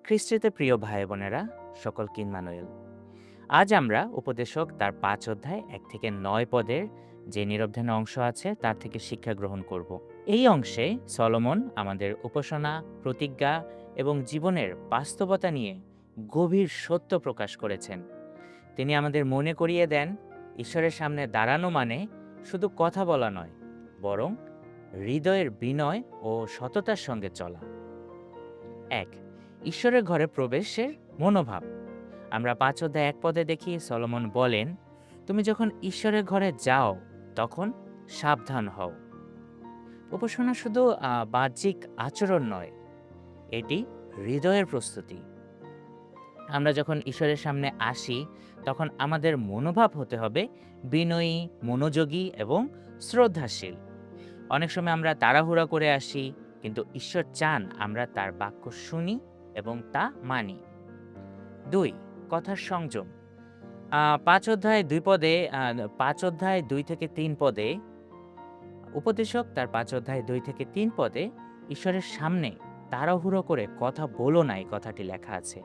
খ্রিস্টীতে প্রিয় ভাই বোনেরা, সকলকে ইম্মানুয়েল। আজ আমরা উপদেশক তার ৫ অধ্যায় ১ থেকে ৯ পদের যে নিরবধ্যান অংশ আছে তার থেকে শিক্ষা গ্রহণ করব। এই অংশে সলোমন আমাদের উপাসনা, প্রতিজ্ঞা এবং জীবনের বাস্তবতা নিয়ে গভীর সত্য প্রকাশ করেছেন। তিনি আমাদের মনে করিয়ে দেন, ঈশ্বরের সামনে দাঁড়ানো মানে শুধু কথা বলা নয়, বরং হৃদয়ের বিনয় ও সততার সঙ্গে চলা। ১. ঈশ্বরের ঘরে প্রবেশের মনোভাব। আমরা ৫ অধ্যায় ১ পদে দেখি সলোমন বলেন, তুমি যখন ঈশ্বরের ঘরে যাও তখন সাবধান হও। উপাসনা শুধু বাহ্যিক আচরণ নয়, এটি হৃদয়ের প্রস্তুতি। আমরা যখন ঈশ্বরের সামনে আসি তখন আমাদের মনোভাব হতে হবে বিনয়ী, মনোযোগী এবং শ্রদ্ধাশীল। অনেক সময় আমরা তাড়াহুড়া করে আসি, কিন্তু ঈশ্বর চান আমরা তার বাক্য শুনি এবং তা মানি। ২. কথার সংযম। ৫ অধ্যায় ২ পদে ৫ অধ্যায় ২ থেকে ৩ পদে উপদেশক তার ৫ অধ্যায় ২ থেকে ৩ পদে ঈশ্বরের সামনে তাড়াহুড়ো করে কথা বলো না, এই কথাটি লেখা আছে।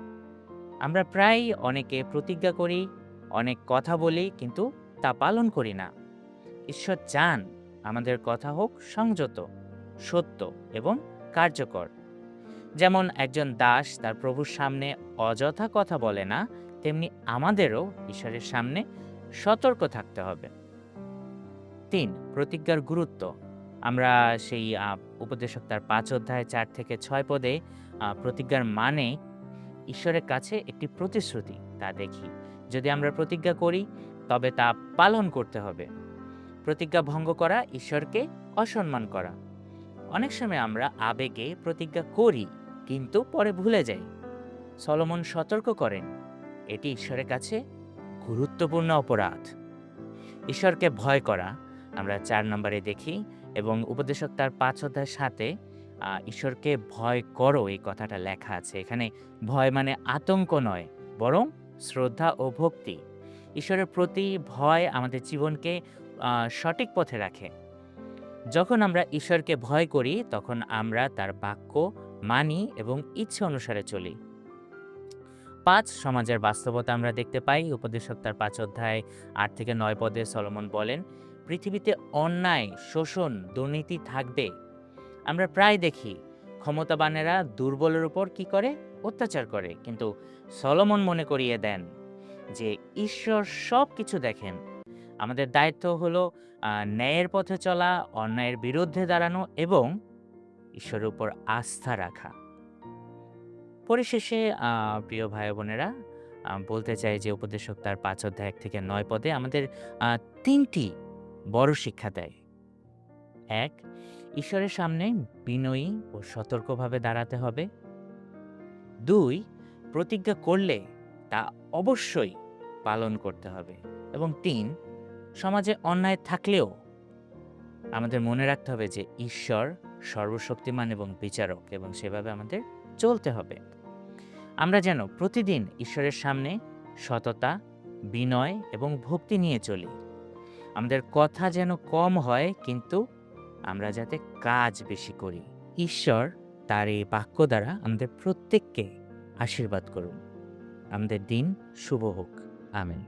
আমরা প্রায়ই অনেকে প্রতিজ্ঞা করি, অনেক কথা বলি, কিন্তু তা পালন করি না। ঈশ্বর চান আমাদের কথা হোক সংযত, সত্য এবং কার্যকর। যেমন একজন দাস তার প্রভুর সামনে অযথা কথা বলে না, তেমনি আমাদেরও ঈশ্বরের সামনে সতর্ক থাকতে হবে। ৩. প্রতিজ্ঞার গুরুত্ব। আমরা সেই উপদেশক তার ৫ অধ্যায় ৪ থেকে ৬ পদে প্রতিজ্ঞার মানে ঈশ্বরের কাছে একটি প্রতিশ্রুতি তা দেখি। যদি আমরা প্রতিজ্ঞা করি তবে তা পালন করতে হবে। প্রতিজ্ঞা ভঙ্গ করা ঈশ্বরকে অসম্মান করা। অনেক সময় আমরা আবেগে প্রতিজ্ঞা করি, কিন্তু পরে ভুলে যাই। সলোমন সতর্ক করেন, এটি ঈশ্বরের কাছে গুরুত্বপূর্ণ অপরাধ। ঈশ্বরকে ভয় করা আমরা ৪ নম্বরে দেখি, এবং উপদেশক তার ৫ অধ্যায় ৭-এ ঈশ্বরকে ভয় করো এই কথাটা লেখা আছে। এখানে ভয় মানে আতঙ্ক নয়, বরং শ্রদ্ধা ও ভক্তি। ঈশ্বরের প্রতি ভয় আমাদের জীবনকে সঠিক পথে রাখে। যখন আমরা ঈশ্বরকে ভয় করি তখন আমরা তার বাক্য মানি এবং ইচ্ছে অনুসারে চলি। ৫. সমাজের বাস্তবতা আমরা দেখতে পাই। উপদেশক তার ৫ অধ্যায় ৮ থেকে ৯ পদে সলোমন বলেন, পৃথিবীতে অন্যায়, শোষণ, দুর্নীতি থাকবে। আমরা প্রায় দেখি ক্ষমতাবানেরা দুর্বলের উপর কি করে? অত্যাচার করে। কিন্তু সলোমন মনে করিয়ে দেন যে ঈশ্বর সব কিছু দেখেন। আমাদের দায়িত্ব হলো ন্যায়ের পথে চলা, অন্যায়ের বিরুদ্ধে দাঁড়ানো এবং ঈশ্বরের উপর আস্থা রাখা। পরিশেষে প্রিয় ভাই বোনেরা, বলতে চাই যে উপদেশক তার ৫ অধ্যায় ১ থেকে ৯ পদে আমাদের ৩টি বড় শিক্ষা দেয়। ১. ঈশ্বরের সামনে বিনয়ী ও সতর্কভাবে দাঁড়াতে হবে। ২. প্রতিজ্ঞা করলে তা অবশ্যই পালন করতে হবে। এবং ৩. সমাজে অন্যায় থাকলেও আমাদের মনে রাখতে হবে যে ঈশ্বর সর্বশক্তিমান এবং বিচারক, এবং সেভাবে আমাদের চলতে হবে। আমরা যেন প্রতিদিন ঈশ্বরের সামনে সততা, বিনয় এবং ভক্তি নিয়ে চলি। আমাদের কথা যেন কম হয়, কিন্তু আমরা যাতে কাজ বেশি করি। ঈশ্বর তার এই বাক্য দ্বারা আমাদের প্রত্যেককে আশীর্বাদ করুন। আমাদের দিন শুভ হোক। আমেন।